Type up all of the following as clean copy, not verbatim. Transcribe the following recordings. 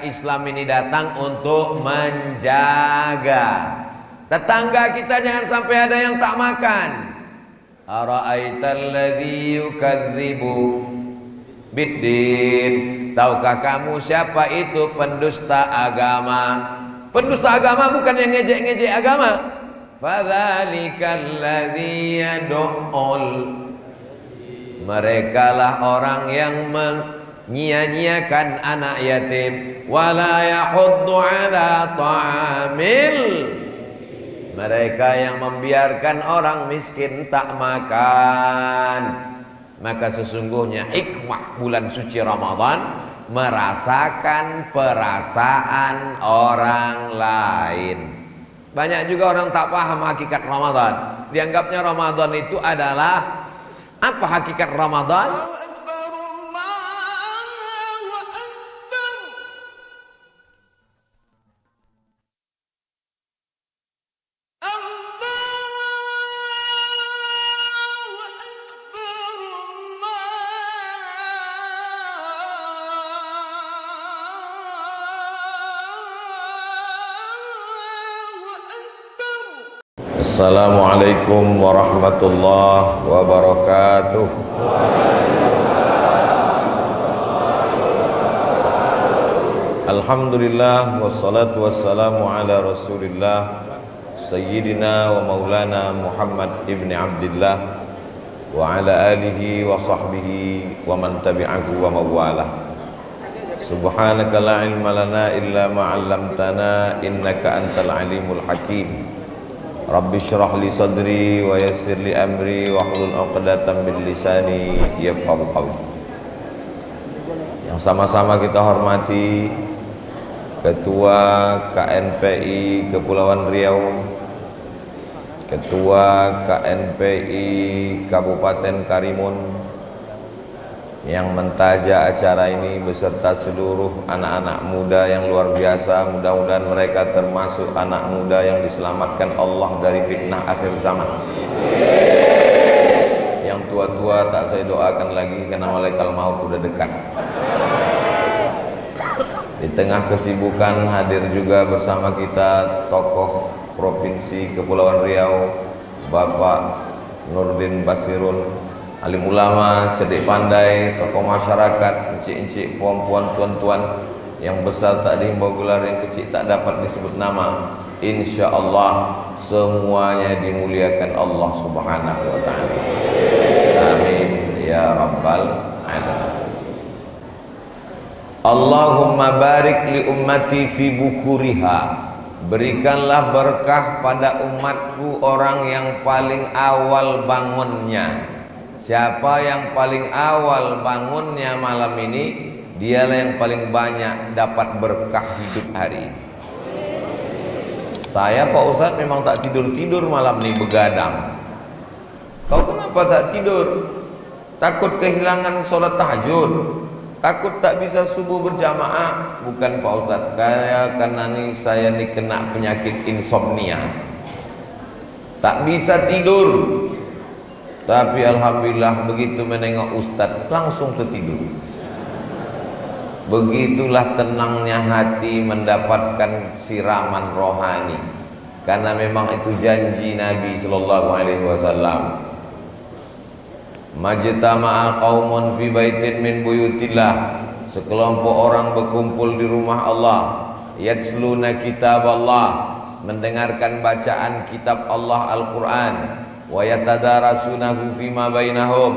Islam ini datang untuk menjaga tetangga kita, jangan sampai ada yang tak makan. Ara'aital ladzi yukadzibu biddin. Tahukah kamu siapa itu pendusta agama? Pendusta agama bukan yang ngejek-ngejek agama. Fadzalikal ladzi yad'ul. Merekalah orang yang menyia-nyiakan anak yatim, wala yahuddu ala ta'amil. Mereka yang membiarkan orang miskin tak makan. Maka sesungguhnya hikmah bulan suci Ramadan merasakan perasaan orang lain. Banyak juga orang tak paham hakikat Ramadan. Dianggapnya Ramadan itu adalah apa hakikat Ramadan? Assalamualaikum warahmatullahi wabarakatuh. Alhamdulillah wassalatu wassalamu ala Rasulillah Sayyidina wa maulana Muhammad ibn Abdillah wa ala alihi wa sahbihi wa man tabi'ahu wa mawalah. Subhanaka la ilma lana illa ma 'allamtana innaka antal alimul hakim. Rabbi syrah li sadri wa yassir li amri wa hlul 'uqdatam min lisani yafqahu qawli. Yang sama-sama kita hormati Ketua KNPI Kepulauan Riau, Ketua KNPI Kabupaten Karimun, yang mentaja acara ini beserta seluruh anak-anak muda yang luar biasa. Mudah-mudahan mereka termasuk anak muda yang diselamatkan Allah dari fitnah akhir zaman. Yang tua-tua tak saya doakan lagi karena malaikat maut sudah dekat. Di tengah kesibukan hadir juga bersama kita tokoh Provinsi Kepulauan Riau, Bapak Nurdin Basirun, alim ulama, cerdik pandai, tokoh masyarakat, encik-encik, puan-puan, tuan-tuan, yang besar tak dihimbau gelar, yang kecil tak dapat disebut nama. Insya Allah semuanya dimuliakan Allah Subhanahu wa ta'ala. Amin ya rabbal alamin. Allahumma barik li ummati fi bukuriha. Berikanlah berkah pada umatku orang yang paling awal bangunnya. Siapa yang paling awal bangunnya malam ini, dialah yang paling banyak dapat berkah hidup hari ini. Saya Pak Ustadz memang tak tidur-tidur malam ini, begadang. Kau kenapa tak tidur? Takut kehilangan sholat tahajud? Takut tak bisa subuh berjamaah? Bukan Pak Ustadz, karena saya ini kena penyakit insomnia, tak bisa tidur. Tapi alhamdulillah begitu menengok Ustadz langsung tertidur. Begitulah tenangnya hati mendapatkan siraman rohani, karena memang itu janji Nabi sallallahu alaihi wasallam. Majtama'a qaumun fi baitin min buyutillah. Sekelompok orang berkumpul di rumah Allah, yatsluna kitab Allah, mendengarkan bacaan kitab Allah Al-Quran, wa yatadarasunahu fima bainahum,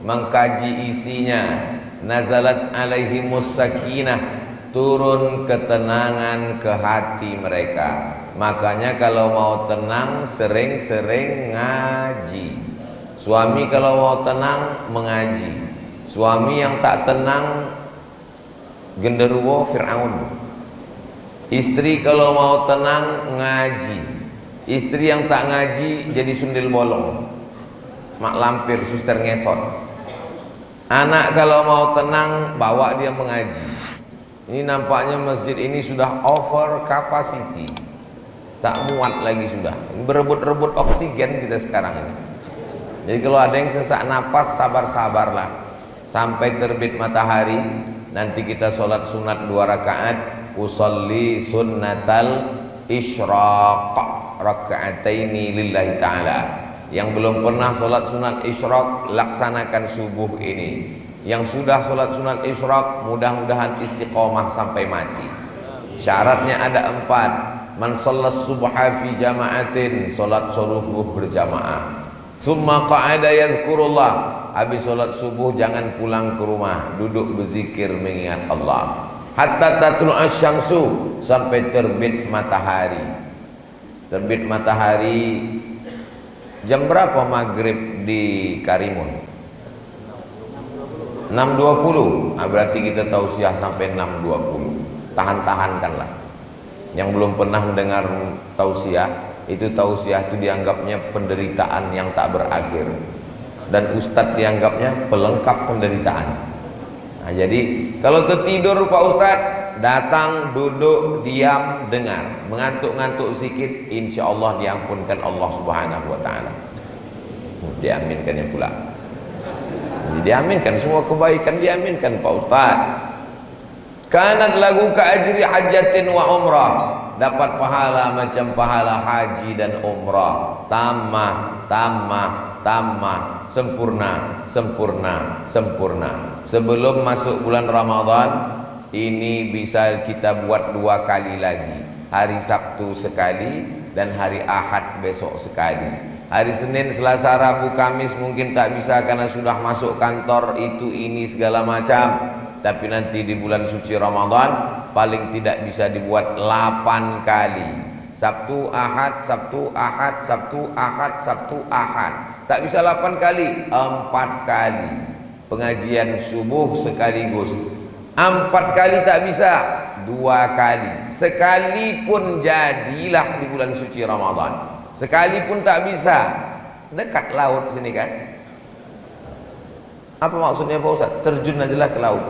mengkaji isinya. Nazalat alaihimus sakinah, turun ketenangan ke hati mereka. Makanya kalau mau tenang sering-sering ngaji. Suami kalau mau tenang mengaji. Suami yang tak tenang genderuwo Fir'aun. Istri kalau mau tenang ngaji. Istri yang tak ngaji jadi sundel bolong, mak lampir, suster ngesot. Anak kalau mau tenang bawa dia mengaji. Ini nampaknya masjid ini sudah over capacity, tak muat lagi sudah. Berebut-rebut oksigen kita sekarang ini. Jadi kalau ada yang sesak napas, sabar-sabarlah sampai terbit matahari. Nanti kita sholat sunat 2 rakaat, usolli sunnatal isyraq raka'ataini lillahi ta'ala. Yang belum pernah sholat sunat isyraq, laksanakan subuh ini. Yang sudah sholat sunat isyraq, mudah-mudahan istiqomah sampai mati. Syaratnya ada 4. Man shollas subha fi jama'atin, sholat subuh berjamaah. Summa qa'ada yadhkurullah, habis sholat subuh jangan pulang ke rumah, duduk berzikir mengingat Allah. Hatta tatlu'a syamsu, sampai terbit matahari. Terbit matahari jam berapa maghrib di Karimun? 6.20. Berarti kita tausiah sampai 6.20. Tahan-tahankanlah. Yang belum pernah mendengar tausiah, itu tausiah itu dianggapnya penderitaan yang tak berakhir, dan ustadz dianggapnya pelengkap penderitaan. Nah, jadi kalau tertidur Pak Ustadz, datang, duduk, diam, dengar. Mengantuk-ngantuk sikit, insya Allah diampunkan Allah Subhanahu wa Ta'ala. Diaminkannya pula. Diaminkan semua kebaikan, diaminkan Pak Ustadz. Kanat lagu ka ajri hajatin wa umrah, dapat pahala macam pahala haji dan umrah. Tamah, tamah, tamah, sempurna, sempurna, sempurna. Sebelum masuk bulan Ramadan, ini bisa kita buat 2 kali lagi. Hari Sabtu sekali dan hari Ahad besok sekali. Hari Senin, Selasa, Rabu, Kamis mungkin tak bisa karena sudah masuk kantor itu ini segala macam. Tapi nanti di bulan suci Ramadan paling tidak bisa dibuat 8 kali. Sabtu, Ahad, Sabtu, Ahad, Sabtu, Ahad, Sabtu, Ahad. Tak bisa 8 kali, 4 kali. Pengajian subuh sekaligus. 4 kali tak bisa, 2 kali. Sekalipun jadilah di bulan suci Ramadan. Sekalipun tak bisa, dekat laut sini kan. Apa maksudnya Pak Ustaz? Terjun ajalah ke laut.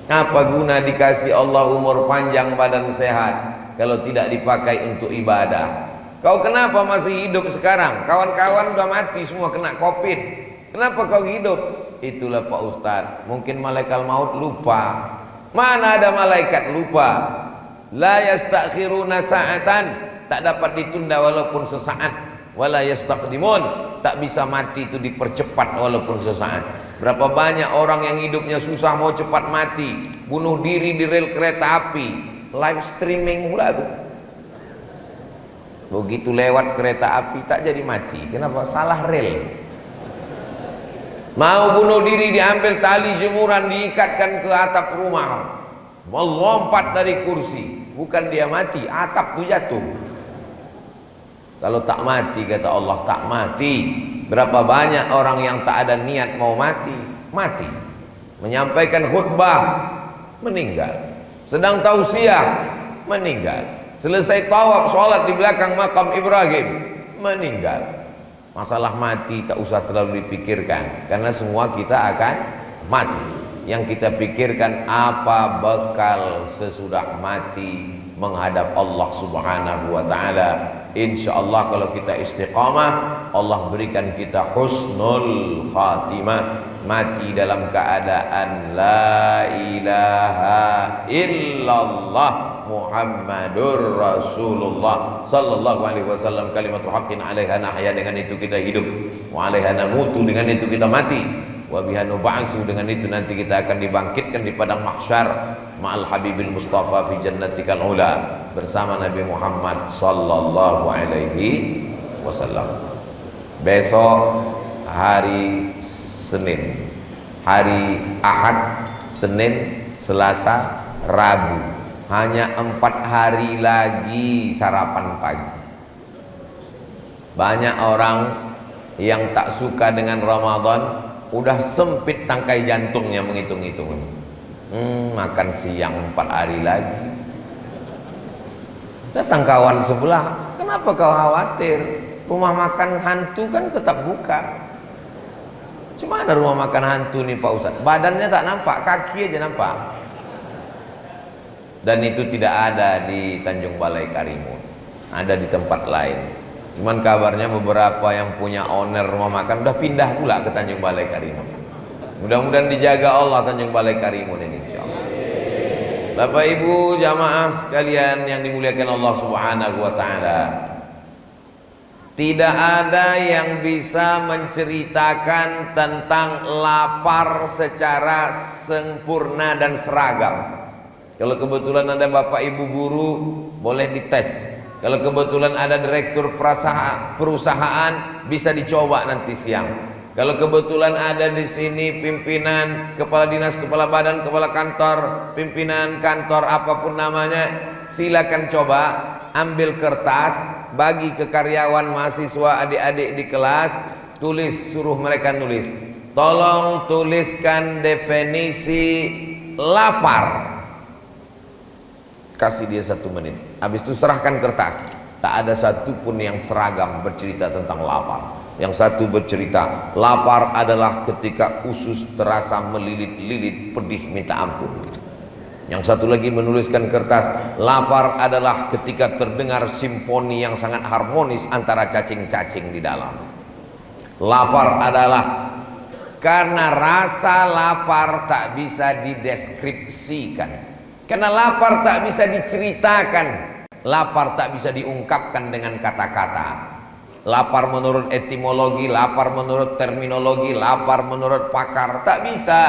Apa guna dikasih Allah umur panjang, badan sehat, kalau tidak dipakai untuk ibadah? Kau kenapa masih hidup sekarang? Kawan-kawan udah mati semua kena COVID. Kenapa kau hidup? Itulah Pak Ustadz, mungkin malaikat maut lupa. Mana ada malaikat lupa? La yastakhiruna sa'atan, tak dapat ditunda walaupun sesaat. Wala yastaqdimun, tak bisa mati itu dipercepat walaupun sesaat. Berapa banyak orang yang hidupnya susah mau cepat mati, bunuh diri di rel kereta api, live streaming pula tuh. Begitu lewat kereta api tak jadi mati. Kenapa? Salah rel. Mau bunuh diri, diambil tali jemuran, diikatkan ke atap rumah, melompat dari kursi. Bukan dia mati, atap tuh jatuh. Kalau tak mati, kata Allah, tak mati. Berapa banyak orang yang tak ada niat mau mati, mati. Menyampaikan khutbah, meninggal. Sedang tausiah, meninggal. Selesai tawaf sholat di belakang makam Ibrahim, meninggal. Masalah mati tak usah terlalu dipikirkan, karena semua kita akan mati. Yang kita pikirkan apa bekal sesudah mati menghadap Allah Subhanahu wa Ta'ala. Insya Allah kalau kita istiqamah, Allah berikan kita husnul khatimah, mati dalam keadaan la ilaha illallah Muhammadur Rasulullah sallallahu alaihi wasallam, kalimatul haqqin 'alaiha nahya, dengan itu kita hidup, wa 'alaiha namutu, dengan itu kita mati, wa biha nub'atsu, dengan itu nanti kita akan dibangkitkan di padang mahsyar ma'al habibil mustafa fi jannatikal ula, bersama Nabi Muhammad sallallahu alaihi wasallam. Besok hari Senin, hari Ahad, Senin, Selasa, Rabu, hanya 4 hari lagi sarapan pagi. Banyak orang yang tak suka dengan Ramadan udah sempit tangkai jantungnya menghitung-hitung. Makan siang 4 hari lagi. Datang kawan sebelah, kenapa kau khawatir? Rumah makan hantu kan tetap buka. Cuma ada rumah makan hantu nih Pak Ustadz, badannya tak nampak, kaki aja nampak. Dan itu tidak ada di Tanjung Balai Karimun, ada di tempat lain. Cuman kabarnya beberapa yang punya owner rumah makan udah pindah pula ke Tanjung Balai Karimun. Mudah-mudahan dijaga Allah Tanjung Balai Karimun ini, insyaallah. Bapak Ibu jamaah sekalian yang dimuliakan Allah Subhanahu wa taala, tidak ada yang bisa menceritakan tentang lapar secara sempurna dan seragam. Kalau kebetulan ada Bapak Ibu guru, boleh dites. Kalau kebetulan ada direktur perusahaan, bisa dicoba nanti siang. Kalau kebetulan ada di sini pimpinan, kepala dinas, kepala badan, kepala kantor, pimpinan kantor apapun namanya, silakan coba ambil kertas, bagi ke karyawan, mahasiswa, adik-adik di kelas, tulis, suruh mereka nulis. Tolong tuliskan definisi lapar. Kasih dia 1 menit. Habis itu serahkan kertas. Tak ada satupun yang seragam bercerita tentang lapar. Yang satu bercerita, lapar adalah ketika usus terasa melilit-lilit, pedih minta ampun. Yang satu lagi menuliskan kertas, lapar adalah ketika terdengar simfoni yang sangat harmonis antara cacing-cacing di dalam. Lapar adalah karena rasa lapar tak bisa dideskripsikan, karena lapar tak bisa diceritakan, lapar tak bisa diungkapkan dengan kata-kata. Lapar menurut etimologi, lapar menurut terminologi, lapar menurut pakar, tak bisa.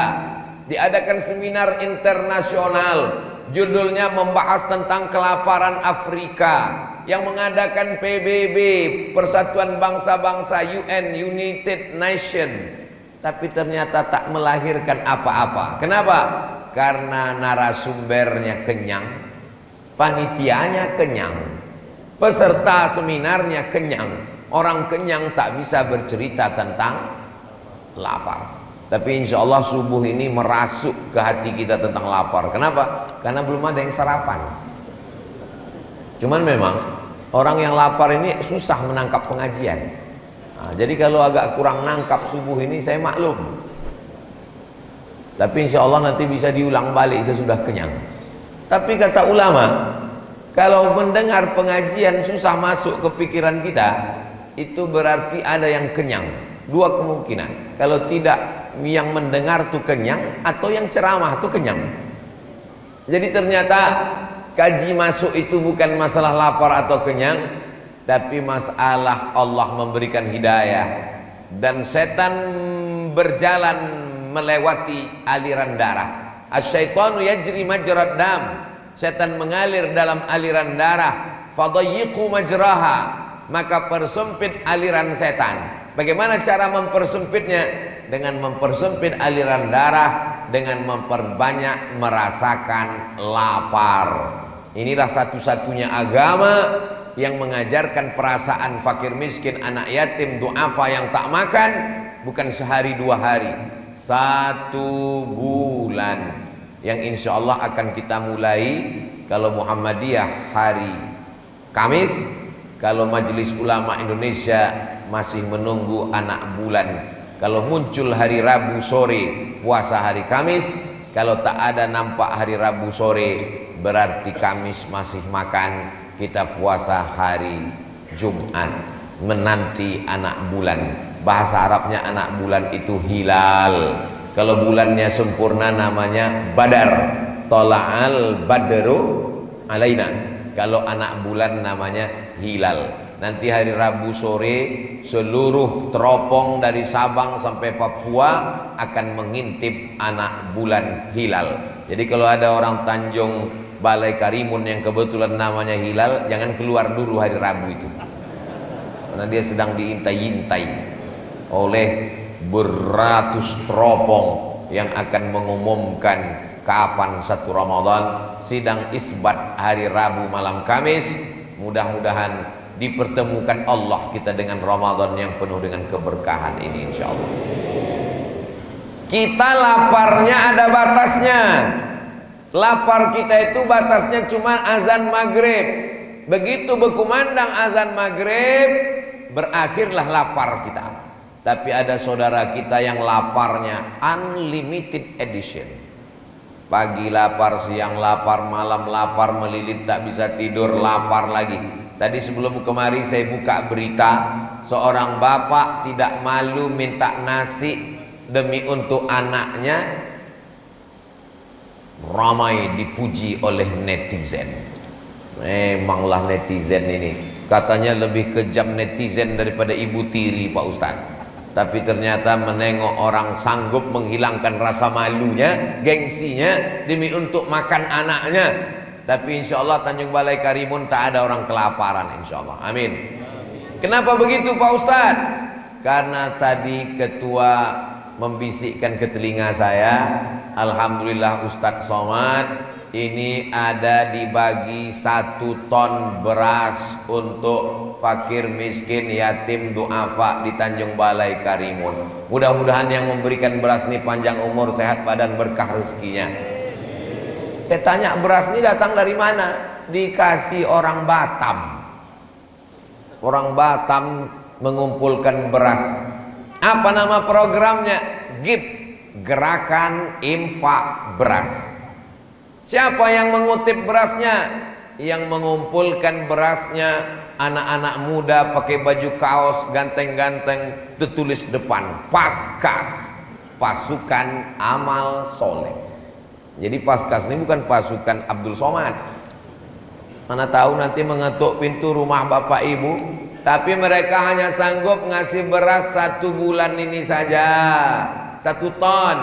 Diadakan seminar internasional, judulnya membahas tentang kelaparan Afrika, yang mengadakan PBB, Persatuan Bangsa-Bangsa, UN, United Nation, tapi ternyata tak melahirkan apa-apa. Kenapa? Karena narasumbernya kenyang, panitianya kenyang, peserta seminarnya kenyang. Orang kenyang tak bisa bercerita tentang lapar. Tapi insya Allah subuh ini merasuk ke hati kita tentang lapar. Kenapa? Karena belum ada yang sarapan. Cuman memang orang yang lapar ini susah menangkap pengajian. Nah, jadi kalau agak kurang nangkap subuh ini, saya maklum. Tapi insya Allah nanti bisa diulang balik sesudah kenyang. Tapi kata ulama, kalau mendengar pengajian susah masuk ke pikiran kita, itu berarti ada yang kenyang. 2 kemungkinan. Kalau tidak, yang mendengar tuh kenyang, atau yang ceramah tuh kenyang. Jadi ternyata kaji masuk itu bukan masalah lapar atau kenyang, tapi masalah Allah memberikan hidayah. Dan setan berjalan melewati aliran darah. Asyaitanu yajri majrad dam. Setan mengalir dalam aliran darah. Fadayyiqu majraha. Maka persempit aliran setan. Bagaimana cara mempersempitnya? Dengan mempersempit aliran darah, dengan memperbanyak merasakan lapar. Inilah satu-satunya agama yang mengajarkan perasaan fakir miskin, anak yatim, duafa yang tak makan, bukan sehari 2 hari, 1 bulan, yang insya Allah akan kita mulai kalau Muhammadiyah hari Kamis. Kalau Majelis Ulama Indonesia masih menunggu anak bulan. Kalau muncul hari Rabu sore, puasa hari Kamis. Kalau tak ada nampak hari Rabu sore, berarti Kamis masih makan, kita puasa hari Jumat, menanti anak bulan. Bahasa Arabnya anak bulan itu hilal. Kalau bulannya sempurna namanya Badar. Tola'al badru alaina. Kalau anak bulan namanya hilal. Nanti hari Rabu sore seluruh teropong dari Sabang sampai Papua akan mengintip anak bulan hilal. Jadi kalau ada orang Tanjung Balai Karimun yang kebetulan namanya hilal, jangan keluar dulu hari Rabu itu, karena dia sedang diintai-intai oleh beratus teropong yang akan mengumumkan kapan 1 Ramadan, sidang isbat hari Rabu malam Kamis. Mudah-mudahan dipertemukan Allah kita dengan Ramadan yang penuh dengan keberkahan ini insya Allah. Kita laparnya ada batasnya. Lapar kita itu batasnya cuma azan maghrib. Begitu berkumandang azan maghrib, berakhirlah lapar kita. Tapi ada saudara kita yang laparnya unlimited edition. Pagi lapar, siang lapar, malam lapar, melilit tak bisa tidur, lapar lagi. Tadi sebelum kemari saya buka berita, seorang bapak tidak malu minta nasi demi untuk anaknya. ramai dipuji oleh netizen. Memanglah netizen ini, katanya lebih kejam netizen daripada ibu tiri Pak Ustadz. Tapi ternyata menengok orang sanggup menghilangkan rasa malunya, gengsinya demi untuk makan anaknya. Tapi insya Allah Tanjung Balai Karimun tak ada orang kelaparan, insya Allah. Amin. Kenapa begitu Pak Ustadz? Karena tadi ketua membisikkan ke telinga saya, alhamdulillah Ustadz Somad ini ada dibagi 1 ton beras untuk fakir miskin yatim duafa di Tanjung Balai Karimun. Mudah-mudahan yang memberikan beras ini panjang umur, sehat badan, berkah rezekinya. Saya tanya, beras ini datang dari mana? Dikasih orang Batam. Orang Batam mengumpulkan beras. Apa nama programnya? GIP, Gerakan Infak Beras. Siapa yang mengutip berasnya? Yang mengumpulkan berasnya anak-anak muda pakai baju kaos ganteng-ganteng, tertulis depan Paskas, Pasukan Amal Soleh. Jadi Paskas ini bukan pasukan Abdul Somad. Mana tahu nanti mengetuk pintu rumah bapak ibu, tapi mereka hanya sanggup ngasih beras 1 bulan ini saja, 1 ton.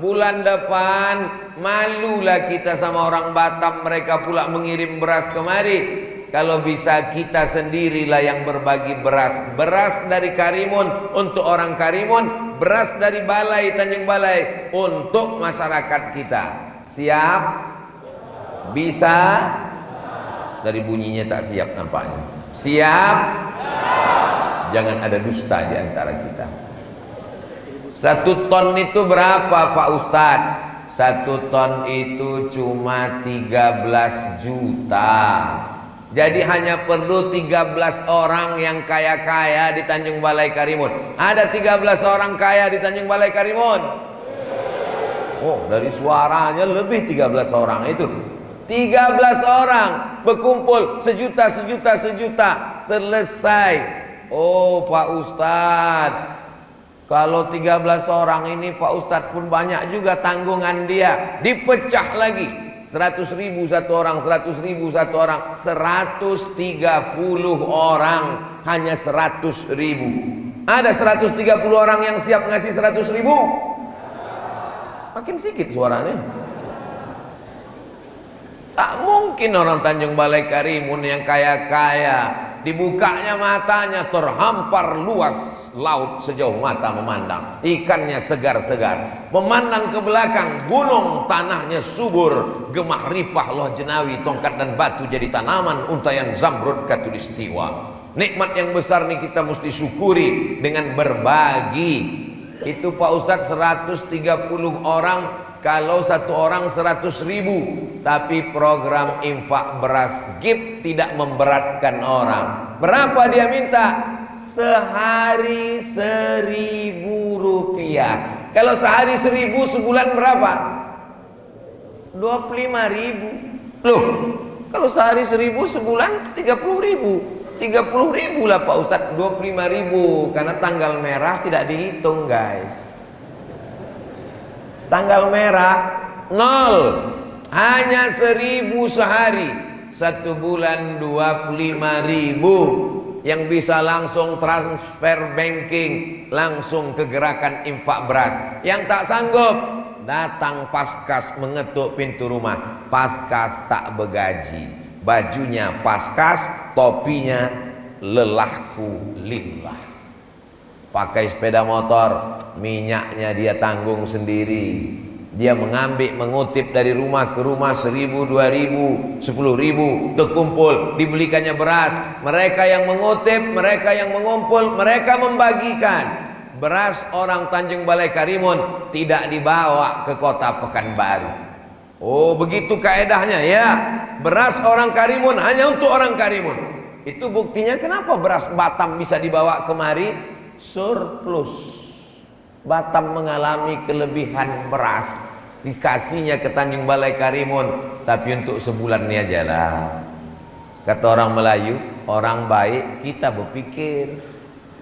Bulan depan malulah kita sama orang Batam, mereka pula mengirim beras kemari. Kalau bisa kita sendirilah yang berbagi beras. Beras dari Karimun untuk orang Karimun, beras dari Balai Tanjung Balai untuk masyarakat kita. Siap? Bisa? Dari bunyinya tak siap nampaknya. Siap? Jangan ada dusta di antara kita. 1 ton itu berapa Pak Ustadz? 1 ton itu cuma 13 juta. Jadi hanya perlu 13 orang yang kaya-kaya di Tanjung Balai Karimun. Ada 13 orang kaya di Tanjung Balai Karimun? Oh, dari suaranya lebih 13 orang itu. 13 orang berkumpul sejuta, selesai. Oh Pak Ustadz, kalau 13 orang ini Pak Ustadz pun banyak juga tanggungan dia. Dipecah lagi, 100.000 1 orang, 100.000 1 orang, 130 orang hanya 100.000. Ada 130 orang yang siap ngasih 100.000? Makin sedikit suaranya. Tak mungkin orang Tanjung Balai Karimun yang kaya-kaya dibukanya matanya, terhampar luas laut sejauh mata memandang, ikannya segar-segar, memandang ke belakang gunung, tanahnya subur, gemah ripah loh jenawi, tongkat dan batu jadi tanaman, untayan zamrud katulistiwa. Nikmat yang besar nih kita mesti syukuri dengan berbagi. Itu Pak Ustadz 130 orang, kalau 1 orang 100.000. Tapi program infak beras GIP tidak memberatkan orang. Berapa dia minta? Sehari 1.000 rupiah. Kalau sehari 1.000, sebulan berapa? 25.000. Loh, kalau sehari 1.000, sebulan 30.000. 30.000 lah Pak Ustadz. 25.000 karena tanggal merah tidak dihitung guys. Tanggal merah 0. Hanya 1.000 sehari. 1 bulan 25.000 yang bisa langsung transfer banking, langsung ke gerakan infak beras. Yang tak sanggup, datang Paskas mengetuk pintu rumah. Paskas tak begaji, bajunya Paskas, topinya lelahku lillah. Pakai sepeda motor, minyaknya dia tanggung sendiri. Dia mengambil, mengutip dari rumah ke rumah, 1.000, 2.000, 10.000 terkumpul, dibelikannya beras. Mereka yang mengutip, mereka yang mengumpul, mereka membagikan. Beras orang Tanjung Balai Karimun tidak dibawa ke kota Pekanbaru. Oh begitu kaedahnya ya. Beras orang Karimun hanya untuk orang Karimun. Itu buktinya kenapa beras Batam bisa dibawa kemari surplus. Batam mengalami kelebihan beras, dikasihnya ke Tanjung Balai Karimun, tapi untuk sebulan ini aja lah. Kata orang Melayu, orang baik kita berpikir,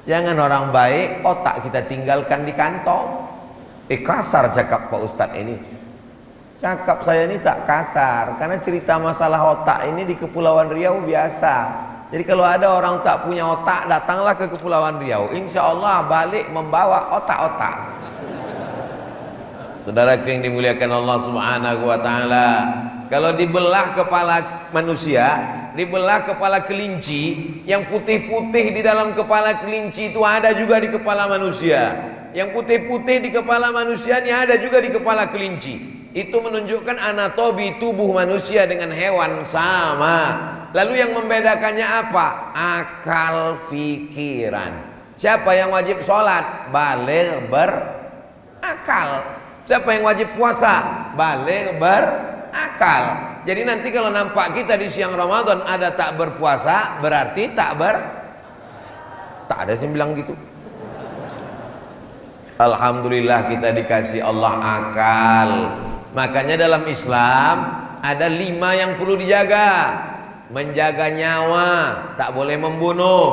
jangan orang baik otak kita tinggalkan di kantong. Kasar cakap Pak Ustadz ini. Cakap saya ini tak kasar, karena cerita masalah otak ini di Kepulauan Riau biasa. Jadi kalau ada orang tak punya otak, datanglah ke Kepulauan Riau, insya Allah balik membawa otak-otak. Saudara yang dimuliakan Allah Subhanahu wa Ta'ala, kalau dibelah kepala manusia, dibelah kepala kelinci, yang putih-putih di dalam kepala kelinci itu ada juga di kepala manusia. Yang putih-putih di kepala manusia ini ada juga di kepala kelinci. Itu menunjukkan anatomi tubuh manusia dengan hewan sama. Lalu yang membedakannya apa? Akal pikiran. Siapa yang wajib sholat? Baligh berakal. Siapa yang wajib puasa? Baligh berakal. Jadi nanti kalau nampak kita di siang Ramadan ada tak berpuasa, berarti tak ada yang bilang gitu. Alhamdulillah kita dikasih Allah akal. Makanya dalam Islam ada 5 yang perlu dijaga. Menjaga nyawa, tak boleh membunuh.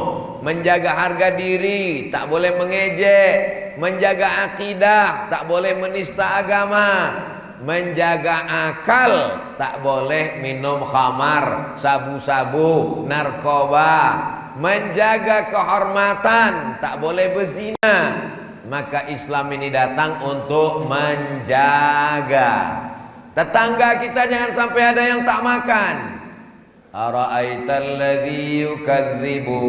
Menjaga harga diri, tak boleh mengejek. Menjaga akidah, tak boleh menista agama. Menjaga akal, tak boleh minum khamar, sabu-sabu, narkoba. Menjaga kehormatan, tak boleh berzina. Maka Islam ini datang untuk menjaga. Tetangga kita jangan sampai ada yang tak makan. Ara'aital ladzi yukadzibu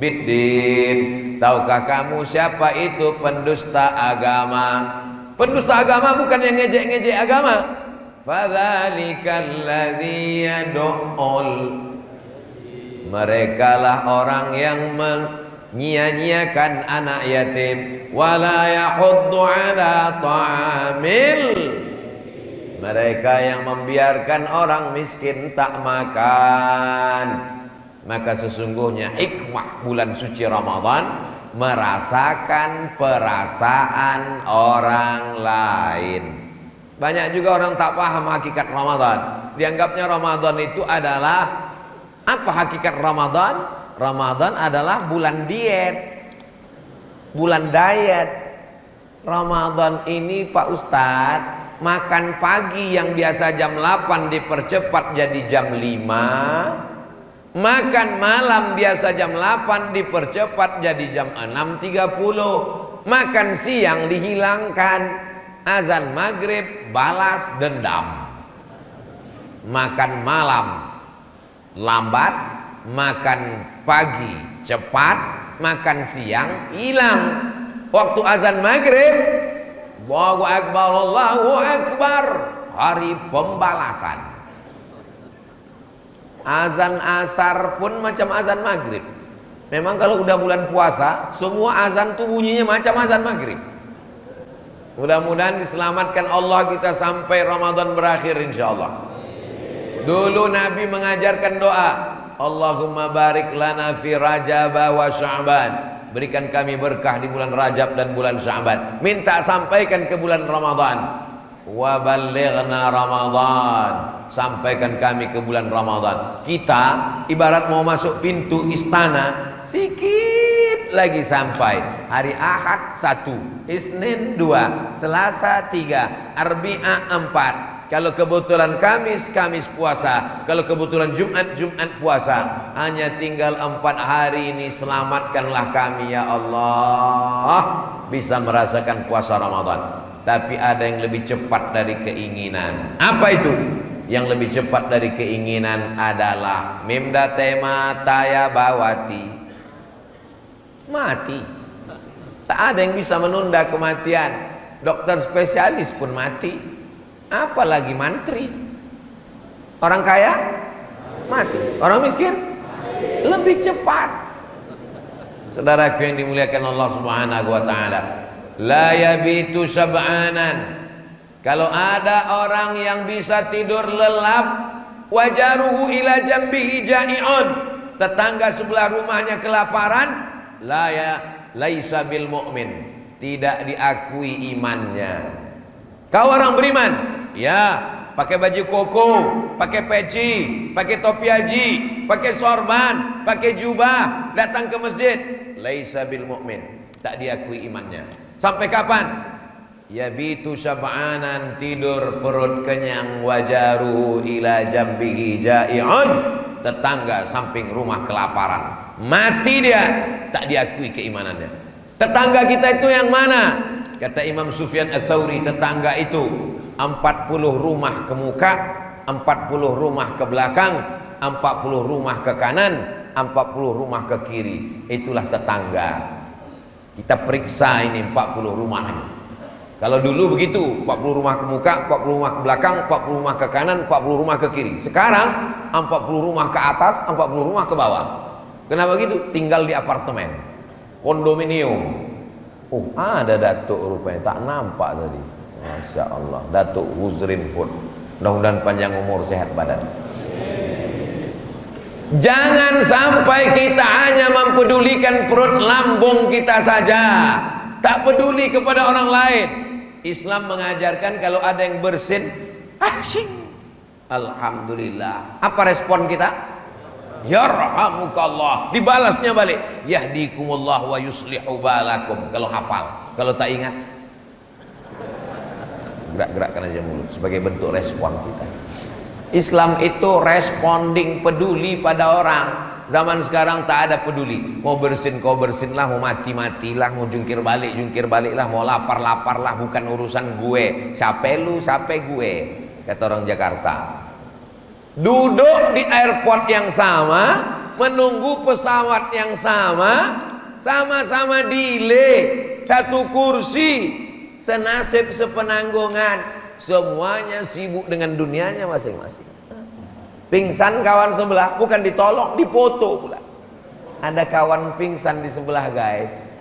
biddin. Tahukah kamu siapa itu pendusta agama? Pendusta agama bukan yang ngejek-ngejek agama. Fadzalikal ladzi yad'ul. Merekalah orang yang menyia-nyiakan anak yatim, wala yahuddu ala ta'amil. Mereka yang membiarkan orang miskin tak makan. Maka sesungguhnya hikmah bulan suci Ramadan merasakan perasaan orang lain. Banyak juga orang tak paham hakikat Ramadan. Dianggapnya Ramadan itu adalah apa hakikat Ramadan? Ramadan adalah bulan diet, bulan diet. Ramadan ini Pak Ustadz, makan pagi yang biasa jam 8 dipercepat jadi jam 5. Makan malam biasa jam 8 dipercepat jadi jam 6.30. Makan siang dihilangkan. Azan maghrib balas dendam. Makan malam lambat, makan pagi cepat, makan siang hilang. Waktu azan maghrib, Allahu Akbar, Allahu Akbar, hari pembalasan. Azan asar pun macam azan maghrib. Memang kalau udah bulan puasa, semua azan tuh bunyinya macam azan maghrib. Mudah-mudahan diselamatkan Allah kita sampai Ramadan berakhir insyaallah. Dulu Nabi mengajarkan doa, Allahumma barik lana fi Rajab wa Sya'ban. Berikan kami berkah di bulan Rajab dan bulan Sya'ban. Minta sampaikan ke bulan Ramadan. Wa ballighna Ramadan. Sampaikan kami ke bulan Ramadan. Kita ibarat mau masuk pintu istana, sikit lagi sampai. Hari Ahad 1, Isnin 2, Selasa 3, Arbi'a 4. Kalau kebetulan Kamis, Kamis puasa. Kalau kebetulan Jumat, Jumat puasa. Hanya tinggal 4 hari ini. Selamatkanlah kami ya Allah, bisa merasakan puasa Ramadan. Tapi ada yang lebih cepat dari keinginan. Apa itu? Yang lebih cepat dari keinginan adalah Mimda tema taya bawati. Mati. Tak ada yang bisa menunda kematian. Dokter spesialis pun mati, apalagi mantri. Orang kaya mati, orang miskin lebih cepat. Saudaraku yang dimuliakan Allah Subhanahu wa Ta'ala, la yabitu sab'anan. Kalau ada orang yang bisa tidur lelap, wajaruhu ila jambihi ja'i'un, tetangga sebelah rumahnya kelaparan, laisa bil mu'min, tidak diakui imannya. Kau orang beriman? Ya, pakai baju koko, pakai peci, pakai topi haji, pakai sorban, pakai jubah, datang ke masjid. Laisa bil mu'min, tak diakui imannya. Sampai kapan? yabitu syab'anan, tidur perut kenyang, wajaruhu ila jambihi ja'i'un, tetangga samping rumah kelaparan, mati dia, tak diakui keimanannya. Tetangga kita itu yang mana? Kata Imam Sufyan Ats-Tsauri, tetangga itu 40 rumah ke muka, 40 rumah ke belakang, 40 rumah ke kanan, 40 rumah ke kiri. Itulah tetangga. Kita periksa ini 40 rumah ini. Kalau dulu begitu, 40 rumah ke muka, 40 rumah ke belakang, 40 rumah ke kanan, 40 rumah ke kiri. Sekarang 40 rumah ke atas, 40 rumah ke bawah. Kenapa gitu? Tinggal di apartemen, kondominium. Oh, ada Datuk rupanya, tak nampak tadi. Masya Allah, Datuk Huzrin pun. Mudah-mudahan panjang umur, sehat badan. Jangan sampai kita hanya mempedulikan perut lambung kita saja, tak peduli kepada orang lain. Islam mengajarkan kalau ada yang bersin, asyik, alhamdulillah. Apa respon kita? Yarhamukallah. Dibalasnya balik, yahdikumullah wa yuslihu balakum. Kalau hafal, kalau tak ingat, gerak-gerakkan aja mulut sebagai bentuk respon kita. Islam itu responding, peduli pada orang. Zaman sekarang tak ada peduli. Mau bersin kau bersin lah, mau mati matilah, mau jungkir balik lah, mau lapar lah, bukan urusan gue. Siapa lu, siapa gue, kata orang Jakarta. Duduk di airport yang sama, menunggu pesawat yang sama, sama-sama delay, satu kursi, senasib sepenanggungan. Semuanya sibuk dengan dunianya masing-masing. Pingsan kawan sebelah, bukan ditolong, dipoto pula. Ada kawan pingsan di sebelah, guys.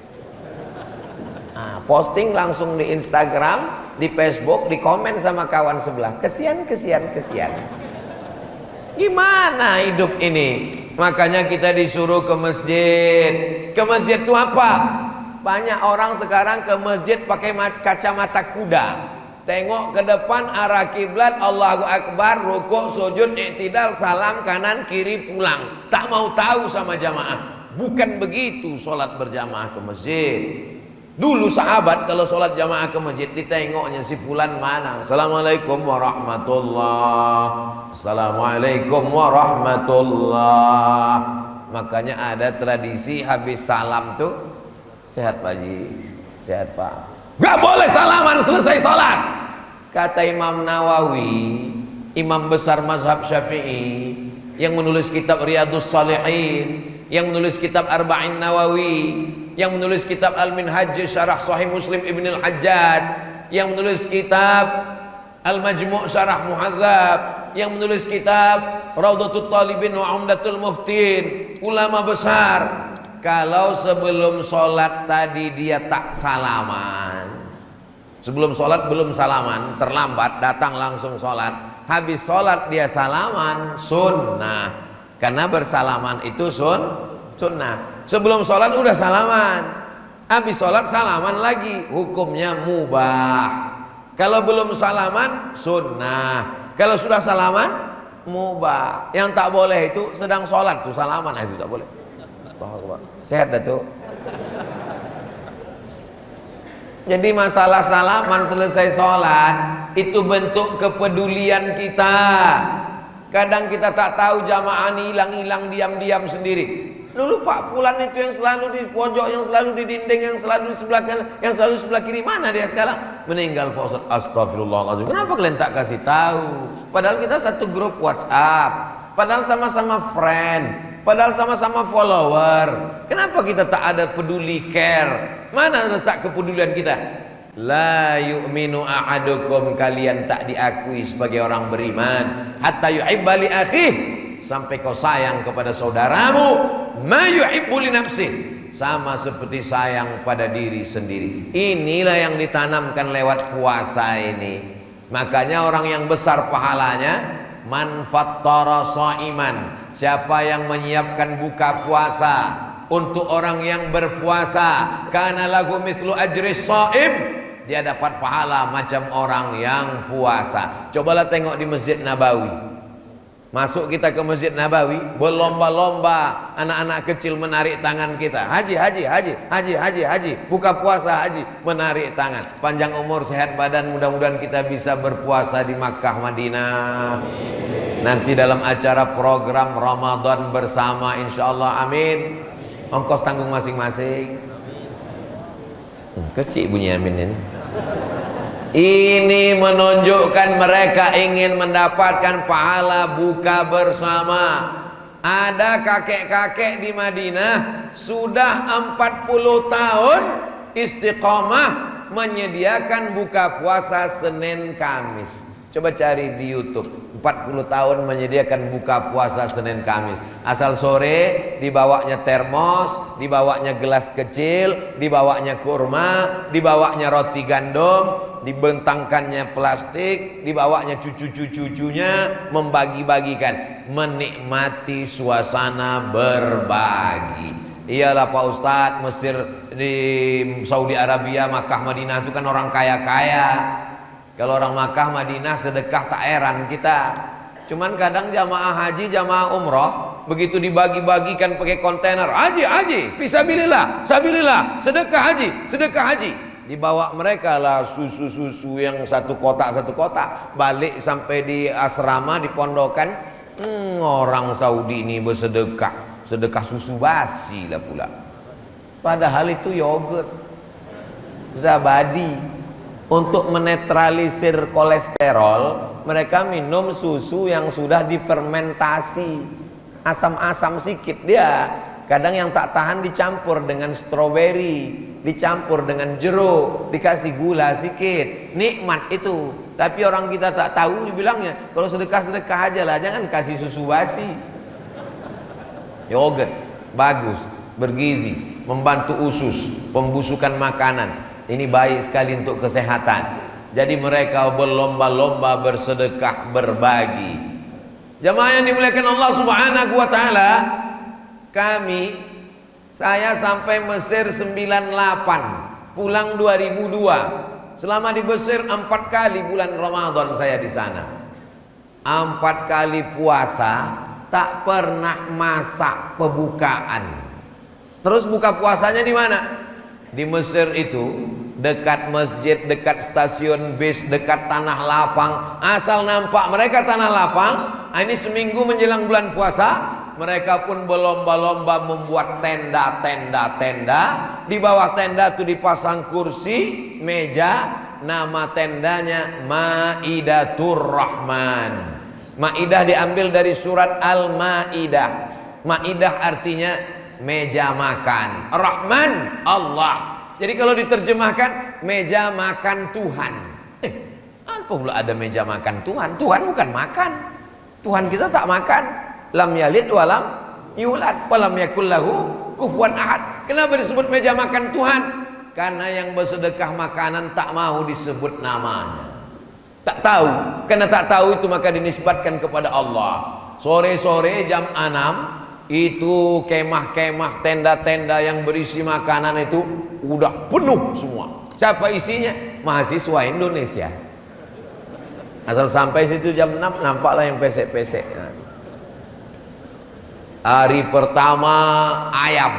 Posting langsung di Instagram, di Facebook, di komen sama kawan sebelah. Kesian. Gimana hidup ini? Makanya kita disuruh ke masjid. Ke masjid itu apa? Banyak orang sekarang ke masjid pakai kacamata kuda. Tengok ke depan, arah kiblat, Allahu Akbar, rukuk, sujud, i'tidal, salam, kanan, kiri, pulang. Tak mau tahu sama jamaah. Bukan begitu sholat berjamaah ke masjid. Dulu sahabat kalau sholat jamaah ke masjid, ditengoknya si fulan mana. Assalamualaikum warahmatullah. Assalamualaikum warahmatullah. Makanya ada tradisi habis salam tuh, sehat Pak Haji, sehat Pak. Gak boleh salaman selesai sholat. Kata Imam Nawawi, imam besar mazhab Syafi'i, yang menulis kitab Riyadhus Shalihin, yang menulis kitab Arba'in Nawawi, yang menulis kitab Al-Minhaj Syarah Sahih Muslim Ibn Al-Hajjaj, yang menulis kitab Al-Majmu' Syarah Muhadzab, yang menulis kitab Raudhatul Talibin wa Umdatul Muftin, ulama besar. Kalau sebelum sholat tadi dia tak salaman, sebelum sholat belum salaman, terlambat, datang langsung sholat, habis sholat dia salaman, sunnah. Karena bersalaman itu sunnah. Sebelum sholat udah salaman, habis sholat salaman lagi, hukumnya mubah. Kalau belum salaman, sunnah. Kalau sudah salaman, mubah. Yang tak boleh itu sedang sholat tuh salaman, itu tak boleh. Sehat Datuk. Jadi masalah salaman selesai sholat itu bentuk kepedulian kita. Kadang kita tak tahu jamaah ini hilang-hilang diam-diam sendiri. Dulu Pak Fulan itu yang selalu di pojok, yang selalu di dinding, yang selalu di sebelah kanan, yang selalu sebelah kiri, mana dia sekarang? Meninggal Pak Ustaz. Astagfirullahaladzim. Kenapa kalian tak kasih tahu? Padahal kita satu grup WhatsApp, padahal sama-sama friend, padahal sama-sama follower. Kenapa kita tak ada peduli, care? Mana rasa kepedulian kita? La yu'minu ahadukum, kalian tak diakui sebagai orang beriman hatta yuhibba li akhih, sampai kau sayang kepada saudaramu ma yuhibbu li nafsih, sama seperti sayang pada diri sendiri. Inilah yang ditanamkan lewat puasa ini. Makanya orang yang besar pahalanya, man fattara shaiman, siapa yang menyiapkan buka puasa untuk orang yang berpuasa, kana lahu mithlu ajri shaim, dia dapat pahala macam orang yang puasa. Cobalah tengok di Masjid Nabawi. Masuk kita ke Masjid Nabawi, berlomba-lomba anak-anak kecil menarik tangan kita. Haji, haji, haji, haji, haji, haji. Buka puasa haji, menarik tangan. Panjang umur, sehat badan, mudah-mudahan kita bisa berpuasa di Makkah, Madinah. Nanti dalam acara program Ramadan bersama, insya Allah, amin. Ongkos tanggung masing-masing. Kecil bunyi amin ini. Ini menunjukkan mereka ingin mendapatkan pahala buka bersama. Ada kakek-kakek di Madinah sudah 40 tahun istiqomah menyediakan buka puasa Senin Kamis. Coba cari di YouTube, 40 tahun menyediakan buka puasa Senin Kamis. Asal sore dibawanya termos, dibawanya gelas kecil, dibawanya kurma, dibawanya roti gandum, dibentangkannya plastik, dibawanya cucu-cucunya, membagi-bagikan, menikmati suasana berbagi. Iyalah Pak Ustadz, Mesir, di Saudi Arabia, Makkah, Madinah itu kan orang kaya-kaya. Kalau orang Makkah, Madinah sedekah tak heran kita. Cuman kadang jamaah haji, jamaah umroh begitu dibagi-bagikan pakai kontainer, haji, haji, fisabilillah, sabilillah, sedekah haji, sedekah haji. Dibawa mereka lah susu-susu yang satu kotak, balik sampai di asrama, di pondokan. Orang Saudi ini bersedekah, sedekah susu basi lah pula. Padahal itu yogurt, zabadi. Untuk menetralisir kolesterol, mereka minum susu yang sudah difermentasi, asam-asam sikit dia. Kadang yang tak tahan dicampur dengan stroberi, dicampur dengan jeruk, dikasih gula sikit, nikmat itu. Tapi orang kita tak tahu, dibilangnya kalau sedekah-sedekah aja lah, jangan kasih susu basi. Yogurt bagus, bergizi, membantu usus, pembusukan makanan. Ini baik sekali untuk kesehatan. Jadi mereka berlomba-lomba bersedekah, berbagi. Jamaah yang dimuliakan Allah Subhanahu wa taala, saya sampai Mesir 98, pulang 2002. Selama di Mesir 4 kali bulan Ramadan saya di sana. 4 kali puasa, tak pernah masak pembukaan. Terus buka puasanya di mana? Di Mesir itu, dekat masjid, dekat stasiun bis, dekat tanah lapang. Asal nampak mereka tanah lapang, ini seminggu menjelang bulan puasa, mereka pun berlomba-lomba membuat tenda-tenda. Di bawah tenda itu dipasang kursi, meja. Nama tendanya Maidatur Rahman. Maidah diambil dari surat Al-Maidah. Maidah artinya meja makan. Rahman Allah. Jadi kalau diterjemahkan meja makan Tuhan. Apa pula ada meja makan Tuhan? Tuhan bukan makan. Tuhan kita tak makan. Lam yalid walam yulad walam yakul lahu kufuwan ahad. Kenapa disebut meja makan Tuhan? Karena yang bersedekah makanan tak mau disebut namanya. Tak tahu. Karena tak tahu itu maka dinisbatkan kepada Allah. Sore-sore jam 6 itu kemah-kemah, tenda-tenda yang berisi makanan itu udah penuh semua. Siapa isinya? Mahasiswa Indonesia. Asal sampai situ jam 6 nampaklah yang pesek-pesek. Hari pertama ayam.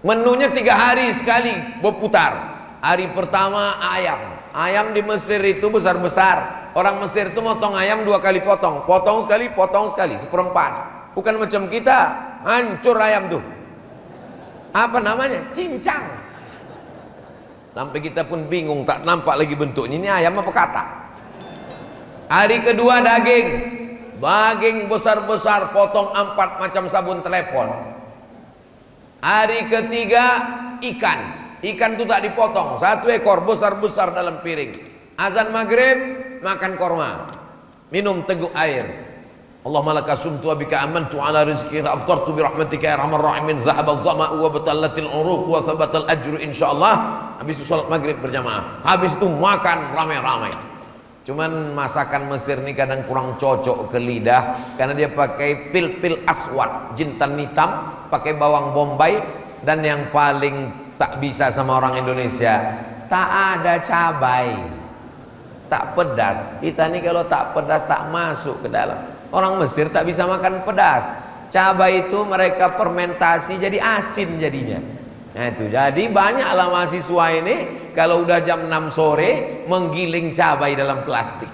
Menunya 3 hari sekali berputar. Hari pertama ayam. Ayam di Mesir itu besar-besar. Orang Mesir itu motong ayam 2 kali potong. Potong sekali, seperempat. Bukan macam kita, hancur ayam tuh. Apa namanya? Cincang. Sampai kita pun bingung, tak nampak lagi bentuknya. Ini ayam apa kata? Hari kedua daging. Daging besar-besar, potong 4 macam sabun telepon. Hari ketiga ikan. Ikan itu tak dipotong, 1 ekor besar-besar dalam piring. Azan maghrib, makan korma, minum teguk air. Allahumma laka sumtu wa bika amantu ala rizqi aftartu bi rahmatika ya arhamar rahimin. Zahaba dhama'u wa batallatil uruq wa thabatal ajru insyaallah. Habis salat maghrib berjamaah. Habis itu makan ramai-ramai. Cuman masakan Mesir ini kadang kurang cocok ke lidah karena dia pakai pil-pil aswad, jintan hitam, pakai bawang bombay, dan yang paling tak bisa sama orang Indonesia, tak ada cabai. Tak pedas. Kita nih kalau tak pedas tak masuk ke dalam. Orang Mesir tak bisa makan pedas. Cabai itu mereka fermentasi jadi asin jadinya. Nah itu, jadi banyaklah mahasiswa ini kalau udah jam 6 sore menggiling cabai dalam plastik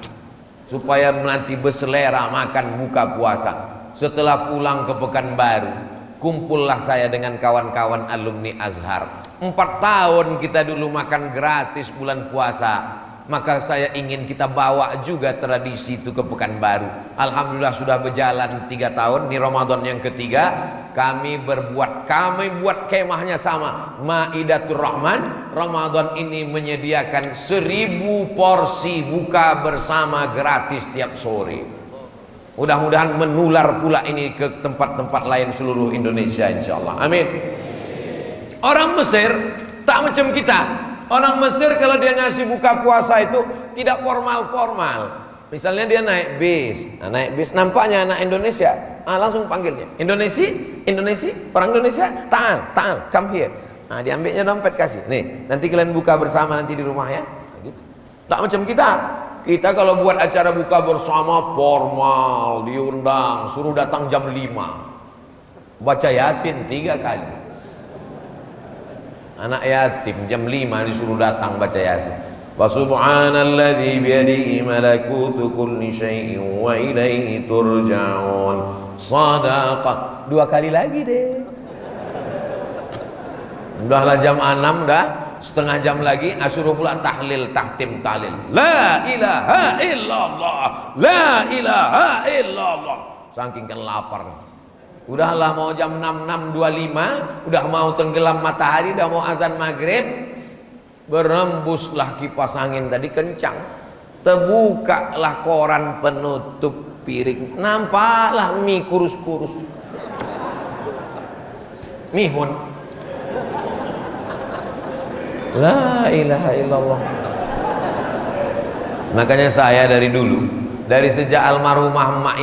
supaya nanti berselera makan buka puasa. Setelah pulang ke Pekanbaru, kumpullah saya dengan kawan-kawan alumni Azhar. 4 tahun kita dulu makan gratis bulan puasa. Maka saya ingin kita bawa juga tradisi itu ke Pekanbaru. Alhamdulillah sudah berjalan 3 tahun. Ini Ramadan yang ketiga. Kami buat kemahnya sama, Maidatur Rahman. Ramadan ini menyediakan 1000 porsi buka bersama gratis tiap sore. Mudah-mudahan menular pula ini ke tempat-tempat lain seluruh Indonesia insyaallah. Amin. Orang Mesir tak macam kita. Orang Mesir kalau dia ngasih buka puasa itu tidak formal-formal. Misalnya dia naik bis, nampaknya anak Indonesia, langsung panggilnya. Indonesia, orang Indonesia, ta'al, come here. Diambilnya dompet kasih. Nih, nanti kalian buka bersama nanti di rumah ya. Gitu. Tak macam kita. Kita kalau buat acara buka bersama formal, diundang, suruh datang jam 5. Baca Yasin 3 kali. Anak yatim jam 5 disuruh datang baca Yasin. Wa subhanalladzi biyadihi malakutu kulli syai'in wa ilaihi turja'un. Shadaqah. 2 kali lagi deh. Udahlah jam 6 dah, setengah jam lagi suruh pula tahlil, tahtim tahlil. La ilaha illallah, la ilaha illallah. Saking kan lapar. Udahlah mau jam 6.25, udah mau tenggelam matahari, udah mau azan maghrib, berembuslah kipas angin tadi kencang, terbukalah koran penutup piring, nampaklah mie kurus-kurus, mihun. La ilaha illallah. Makanya saya dari dulu, dari sejak almarhumah emak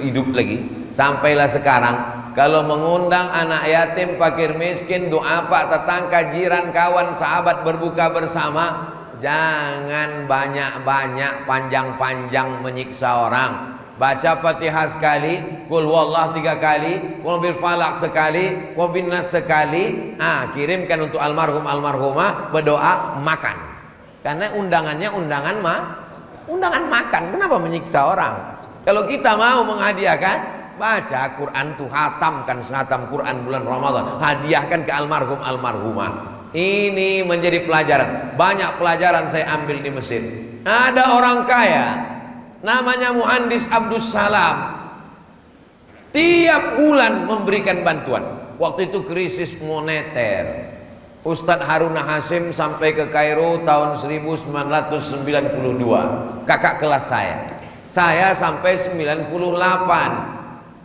hidup lagi sampailah sekarang, kalau mengundang anak yatim, fakir miskin, duafa, tetangga, jiran, kawan, sahabat berbuka bersama, jangan banyak-banyak, panjang-panjang menyiksa orang. Baca Fatihah sekali, Qul huwallah 3 kali, Qul bil falaq sekali, Qul bin nas sekali. Kirimkan untuk almarhumah, berdoa, makan. Karena undangannya undangan makan. Kenapa menyiksa orang? Kalau kita mau menghadiahkan, baca Quran tuh, hatamkan sehatam Quran bulan Ramadan, hadiahkan ke almarhumah. Ini menjadi pelajaran. Banyak pelajaran saya ambil di Mesir. Ada orang kaya namanya Muhandis Abdus Salam, tiap bulan memberikan bantuan. Waktu itu krisis moneter. Ustadz Haruna Hasim sampai ke Kairo tahun 1992, kakak kelas saya sampai 98.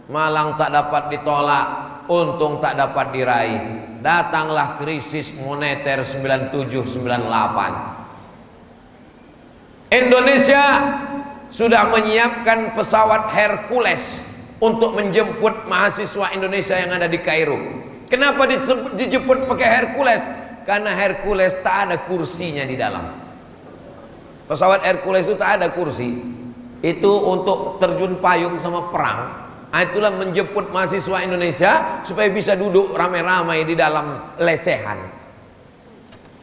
Malang tak dapat ditolak, untung tak dapat diraih. Datanglah krisis moneter 97-98. Indonesia sudah menyiapkan pesawat Hercules untuk menjemput mahasiswa Indonesia yang ada di Kairo. Kenapa dijemput pakai Hercules? Karena Hercules tak ada kursinya di dalam. Pesawat Hercules itu tak ada kursi. Itu untuk terjun payung sama perang. Itulah menjemput mahasiswa Indonesia supaya bisa duduk ramai-ramai di dalam lesehan.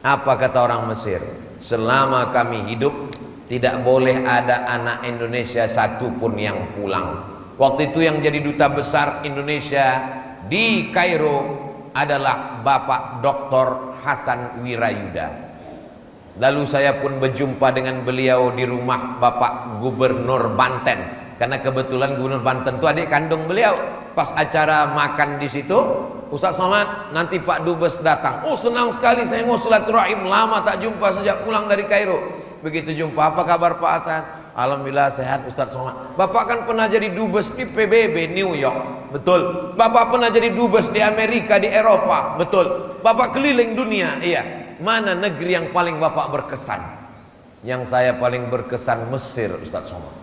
Apa kata orang Mesir? Selama kami hidup tidak boleh ada anak Indonesia satupun yang pulang. Waktu itu yang jadi duta besar Indonesia di Kairo adalah Bapak Dr. Hasan Wirayuda. Lalu saya pun berjumpa dengan beliau di rumah Bapak Gubernur Banten. Karena kebetulan Gubernur Banten itu adik kandung beliau. Pas acara makan di situ, Ustaz Somad, nanti Pak Dubes datang. Oh senang sekali, saya mau silaturahim, lama tak jumpa sejak pulang dari Kairo. Begitu jumpa, apa kabar Pak Hasan? Alhamdulillah sehat Ustaz Somad. Bapak kan pernah jadi Dubes di PBB New York. Betul. Bapak pernah jadi Dubes di Amerika, di Eropa. Betul. Bapak keliling dunia. Iya. Mana negeri yang paling Bapak berkesan? Yang saya paling berkesan Mesir Ustaz Somad.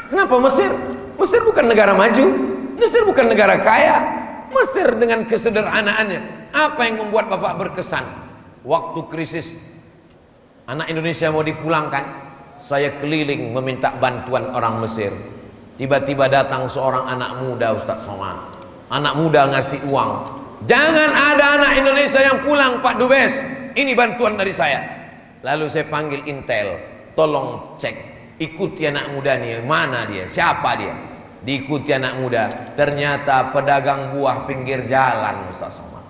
Kenapa Mesir? Mesir bukan negara maju, Mesir bukan negara kaya. Mesir dengan kesederhanaannya. Apa yang membuat Bapak berkesan? Waktu krisis anak Indonesia mau dipulangkan, saya keliling meminta bantuan orang Mesir. Tiba-tiba datang seorang anak muda, Ustaz Somad. Anak muda ngasih uang. Jangan ada anak Indonesia yang pulang, Pak Dubes. Ini bantuan dari saya. Lalu saya panggil Intel, tolong cek, ikuti anak muda nih, mana dia, siapa dia. Diikuti anak muda, ternyata pedagang buah pinggir jalan, Ustaz Somad.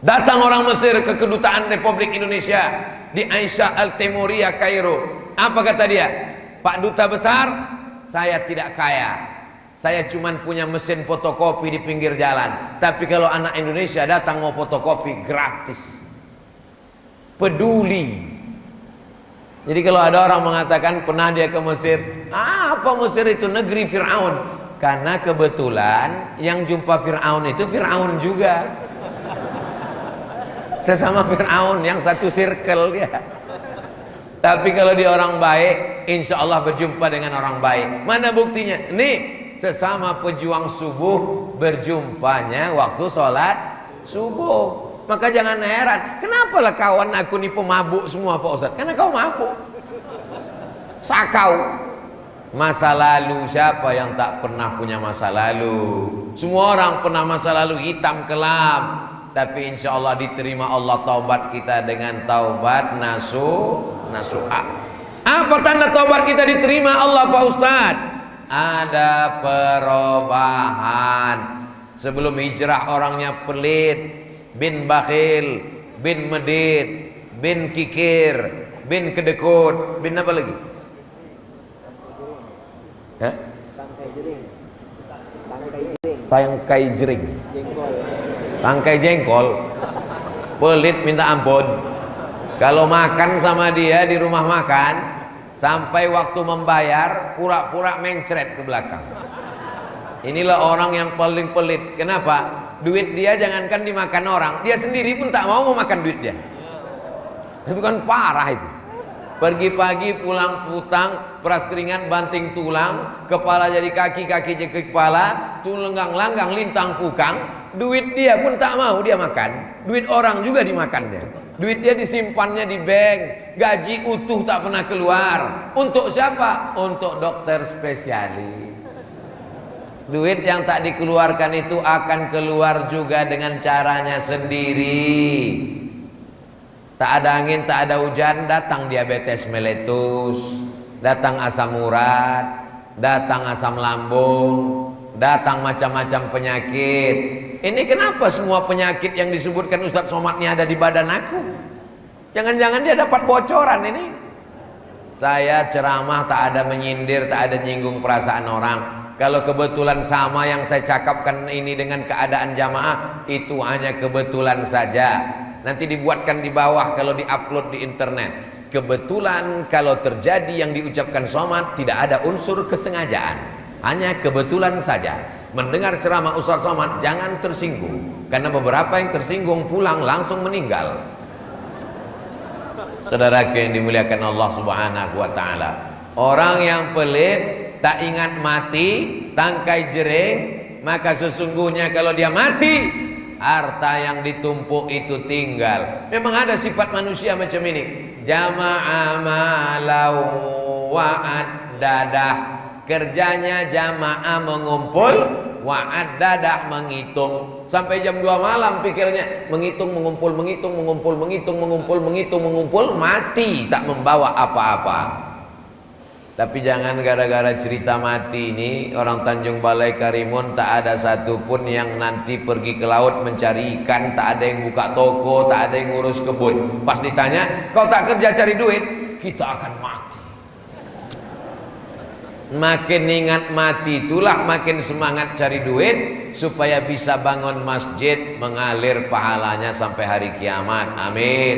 Datang orang Mesir ke kedutaan Republik Indonesia di Aisyah Al-Temuria, Kairo. Apa kata dia? Pak Duta Besar, saya tidak kaya, saya cuma punya mesin fotokopi di pinggir jalan. Tapi kalau anak Indonesia datang mau fotokopi, gratis. Peduli. Jadi kalau ada orang mengatakan pernah dia ke Mesir, apa Mesir itu negeri Fir'aun? Karena kebetulan yang jumpa Fir'aun itu Fir'aun juga. Sesama Fir'aun, yang satu circle dia. Tapi kalau dia orang baik, insya Allah berjumpa dengan orang baik. Mana buktinya? Nih, sesama pejuang subuh berjumpanya waktu sholat subuh. Maka jangan heran, kenapa lah kawan aku nih pemabuk semua Pak Ustaz? Karena kau mabuk, sakau. Masa lalu, siapa yang tak pernah punya masa lalu? Semua orang pernah masa lalu hitam kelam. Tapi insya Allah diterima Allah taubat kita dengan taubat nasuha. Apa tanda taubat kita diterima Allah Pak Ustaz? Ada perubahan. Sebelum hijrah orangnya pelit, bin bakhil, bin medit, bin kikir, bin kedekut, bin apa lagi? Hah? Tangkai jering. Tangkai jengkol. Pelit minta ampun. Kalau makan sama dia di rumah makan, sampai waktu membayar pura-pura mencret ke belakang. Inilah orang yang paling pelit. Kenapa? Duit dia jangankan dimakan orang, dia sendiri pun tak mau makan duit dia. Itu kan parah itu. Pergi pagi pulang putang, peras keringat banting tulang, kepala jadi kaki, kaki jadi kepala, tulang langgang lintang pukang. Duit dia pun tak mau dia makan. Duit orang juga dimakan dia. Duit dia disimpannya di bank, gaji utuh tak pernah keluar. Untuk siapa? Untuk dokter spesialis. Duit yang tak dikeluarkan itu akan keluar juga dengan caranya sendiri. Tak ada angin, tak ada hujan, datang diabetes meletus, datang asam urat, datang asam lambung, datang macam-macam penyakit. Ini kenapa semua penyakit yang disebutkan Ustaz Somad ini ada di badan aku? Jangan-jangan dia dapat bocoran ini. Saya ceramah tak ada menyindir, tak ada nyinggung perasaan orang. Kalau kebetulan sama yang saya cakapkan ini dengan keadaan jamaah, itu hanya kebetulan saja. Nanti dibuatkan di bawah kalau diupload di internet. Kebetulan kalau terjadi yang diucapkan Somad tidak ada unsur kesengajaan, hanya kebetulan saja. Mendengar ceramah Ustaz Somad jangan tersinggung, karena beberapa yang tersinggung pulang langsung meninggal. Saudaraku yang dimuliakan Allah Subhanahu wa taala, orang yang pelit, tak ingat mati, tangkai jering, maka sesungguhnya kalau dia mati, harta yang ditumpuk itu tinggal. Memang ada sifat manusia macam ini. Jama'a malau wa'ad dadah. Kerjanya jamaah mengumpul, wa'ad dadah menghitung. Sampai jam 2 malam pikirnya menghitung, mengumpul, menghitung, mengumpul, menghitung, mengumpul, menghitung, mengumpul, mati tak membawa apa-apa. Tapi jangan gara-gara cerita mati ini orang Tanjung Balai Karimun tak ada satupun yang nanti pergi ke laut mencari ikan, tak ada yang buka toko, tak ada yang ngurus kebun. Pas ditanya, kau tak kerja cari duit? Kita akan mati. Makin ingat mati itulah makin semangat cari duit supaya bisa bangun masjid mengalir pahalanya sampai hari kiamat. Amin.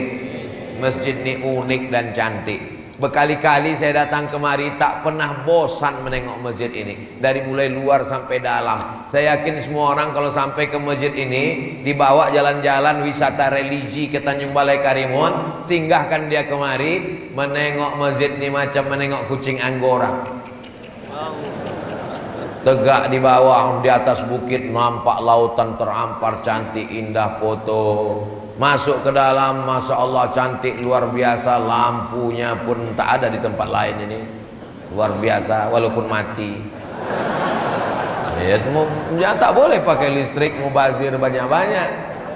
Masjid ini unik dan cantik. Berkali-kali saya datang kemari tak pernah bosan menengok masjid ini, dari mulai luar sampai dalam. Saya yakin semua orang kalau sampai ke masjid ini dibawa jalan-jalan wisata religi ke Tanjung Balai Karimun, singgahkan dia kemari, menengok masjid ini macam menengok kucing Anggora. Tegak di bawah, di atas bukit nampak lautan terampar cantik indah foto. Masuk ke dalam, Masya Allah cantik luar biasa, lampunya pun tak ada di tempat lain ini, luar biasa walaupun mati. Ya tak boleh pakai listrik mubazir banyak-banyak.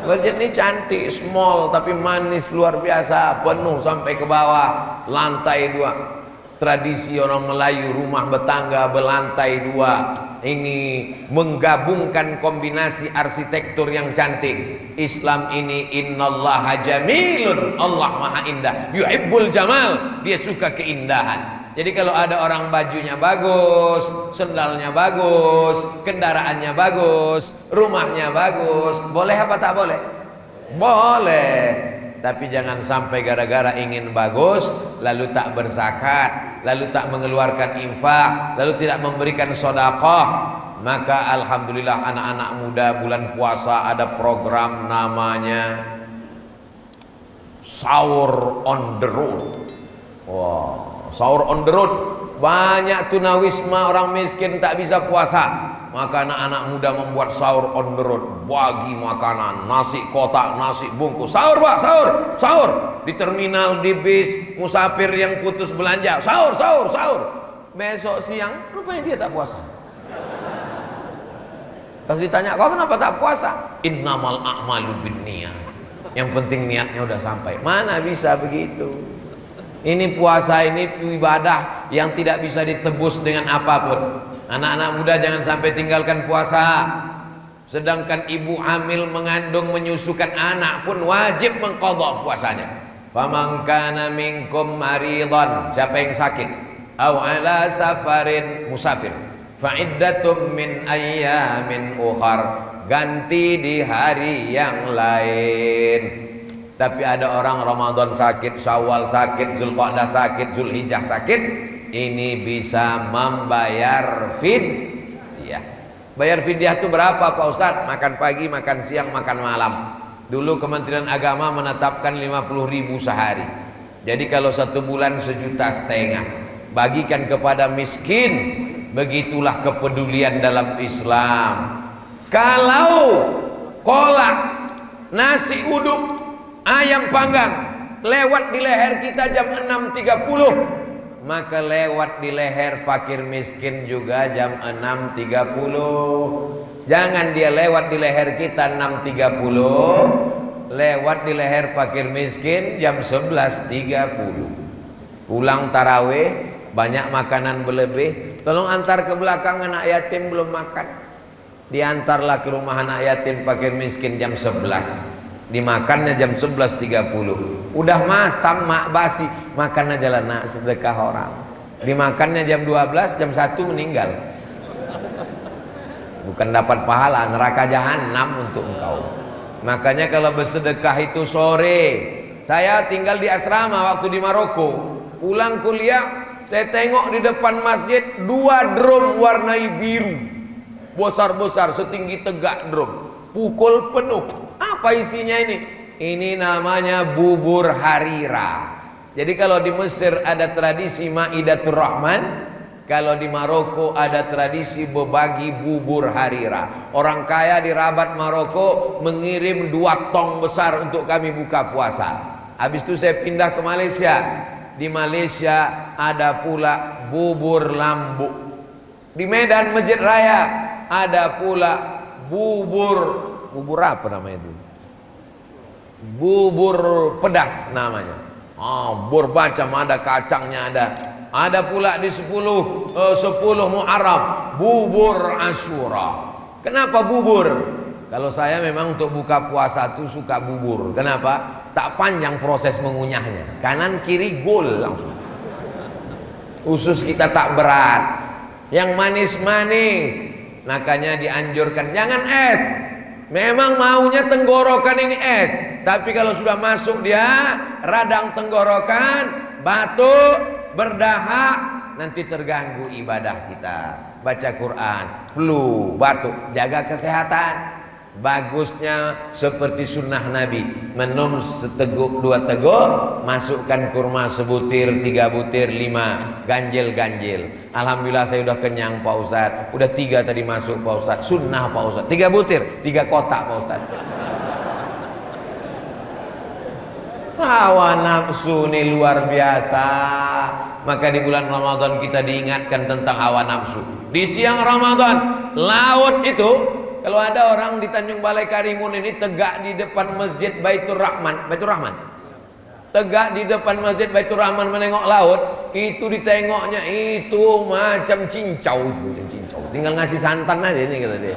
Masjid ini cantik, small tapi manis luar biasa, penuh sampai ke bawah, lantai 2. Tradisi orang Melayu, rumah bertangga berlantai 2. Ini menggabungkan kombinasi arsitektur yang cantik. Islam ini innallaha jamilun, Allah maha indah, yuhibbul jamal, dia suka keindahan. Jadi kalau ada orang bajunya bagus, sendalnya bagus, kendaraannya bagus, rumahnya bagus, boleh apa tak boleh? Boleh. Tapi jangan sampai gara-gara ingin bagus lalu tak berzakat, lalu tak mengeluarkan infak, lalu tidak memberikan sedekah. Maka alhamdulillah anak-anak muda bulan puasa ada program namanya Sahur on the Road. Wow, Sahur on the Road. Banyak tunawisma orang miskin tak bisa puasa. Maka anak-anak muda membuat sahur on the road, bagi makanan, nasi kotak, nasi bungkus, sahur pak, sahur, sahur di terminal, di bis, musafir yang putus belanja, sahur, sahur, sahur. Besok siang, rupanya dia tak puasa. Terus ditanya, kau kenapa tak puasa? Innamal a'malu binniyat. Yang penting niatnya udah sampai. Mana bisa begitu? Ini puasa, ini ibadah yang tidak bisa ditebus dengan apapun. Anak-anak muda jangan sampai tinggalkan puasa. Sedangkan ibu hamil mengandung menyusukan anak pun wajib mengqadha puasanya. Faman kana minkum maridan, siapa yang sakit, au ala safarin, musafir, fa iddatum min ayyamin ukhar, ganti di hari yang lain. Tapi ada orang Ramadan sakit, Syawal sakit, Zulqa'dah sakit, Zulhijjah sakit, ini bisa membayar fidyah. Bayar fidyah itu berapa Pak Ustadz? Makan pagi, makan siang, makan malam. Dulu Kementerian Agama menetapkan 50.000 sehari. Jadi kalau 1 bulan 1,5 juta, bagikan kepada miskin. Begitulah kepedulian dalam Islam. Kalau kolak, nasi uduk, ayam panggang lewat di leher kita jam 6.30, maka lewat di leher fakir miskin juga jam 6.30. Jangan dia lewat di leher kita 6.30, lewat di leher fakir miskin jam 11.30. Pulang tarawih, banyak makanan berlebih, tolong antar ke belakang, anak yatim belum makan. Diantarlah ke rumah anak yatim fakir miskin jam 11. Dimakannya jam 11.30. Udah masam, mak basi, makan aja lah nak, sedekah orang. Dimakannya jam 12, jam 1 meninggal. Bukan dapat pahala, neraka jahanam untuk engkau. Makanya kalau bersedekah itu sore. Saya tinggal di asrama waktu di Maroko. Pulang kuliah, saya tengok di depan masjid 2 drum warna biru, besar-besar, setinggi tegak drum, pukul penuh. Apa isinya ini? Ini namanya bubur harira. Jadi kalau di Mesir ada tradisi Maidatur Rahman, kalau di Maroko ada tradisi berbagi bubur harira. Orang kaya di Rabat Maroko mengirim 2 tong besar untuk kami buka puasa. Habis itu saya pindah ke Malaysia. Di Malaysia ada pula bubur lambu. Di Medan Masjid Raya ada pula bubur apa namanya itu? Bubur pedas namanya. Bubur macam ada kacangnya ada. Ada pula di 10 Muharram bubur Asyura. Kenapa bubur? Kalau saya memang untuk buka puasa tuh suka bubur. Kenapa? Tak panjang proses mengunyahnya. Kanan kiri gol langsung. Usus kita tak berat. Yang manis-manis. Makanya dianjurkan jangan es. Memang maunya tenggorokan ini es, tapi kalau sudah masuk dia radang tenggorokan, batuk, berdahak, nanti terganggu ibadah kita. Baca Quran, flu, batuk, jaga kesehatan. Bagusnya seperti sunnah Nabi, minum seteguk 2 teguk, masukkan kurma sebutir, 3 butir, 5, ganjil. Alhamdulillah saya udah kenyang Pak Ustadz. Udah 3 tadi masuk Pak Ustadz. Sunnah Pak Ustadz, 3 butir, 3 kotak Pak Ustadz. Hawa nafsu ini luar biasa. Maka di bulan Ramadan kita diingatkan tentang hawa nafsu. Di siang Ramadan laut itu, kalau ada orang di Tanjung Balai Karimun ini tegak di depan Masjid Baitur Rahman, tegak di depan Masjid Baitur Rahman menengok laut, itu ditengoknya itu macam cincau, tinggal ngasih santan aja ini kata dia.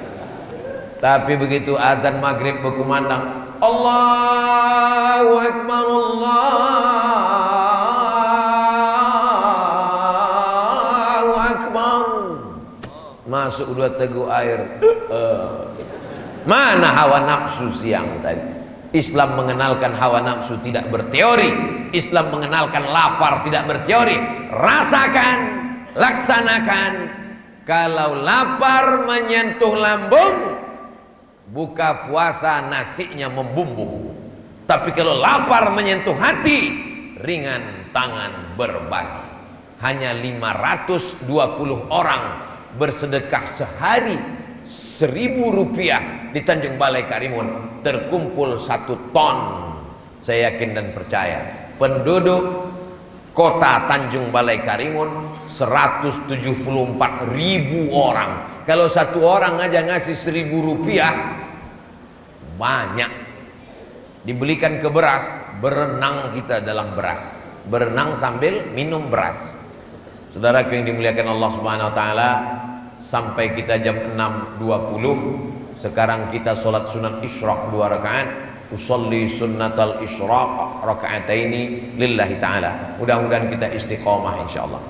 Tapi begitu azan maghrib berkumandang, Allahu Akbar, Allahu Akbar, masuk 2 teguk air. Mana hawa nafsu siang tadi? Islam mengenalkan hawa nafsu tidak berteori. Islam mengenalkan lapar tidak berteori. Rasakan, laksanakan. Kalau lapar menyentuh lambung, buka puasa nasinya membumbung. Tapi kalau lapar menyentuh hati, ringan tangan berbagi. Hanya 520 orang bersedekah sehari 1.000 rupiah di Tanjung Balai Karimun, terkumpul 1 ton. Saya yakin dan percaya penduduk kota Tanjung Balai Karimun 174.000 orang. Kalau 1 orang aja ngasih 1.000 rupiah, banyak. Dibelikan ke beras, berenang kita dalam beras, berenang sambil minum beras. Saudara yang dimuliakan Allah Subhanahu Wa Taala, sampai kita jam 6.20. Sekarang kita sholat sunat isyraq 2 rakaat. Usolli sunnatal isyraq raka'ataini lillahi ta'ala. Mudah-mudahan kita istiqomah insyaallah.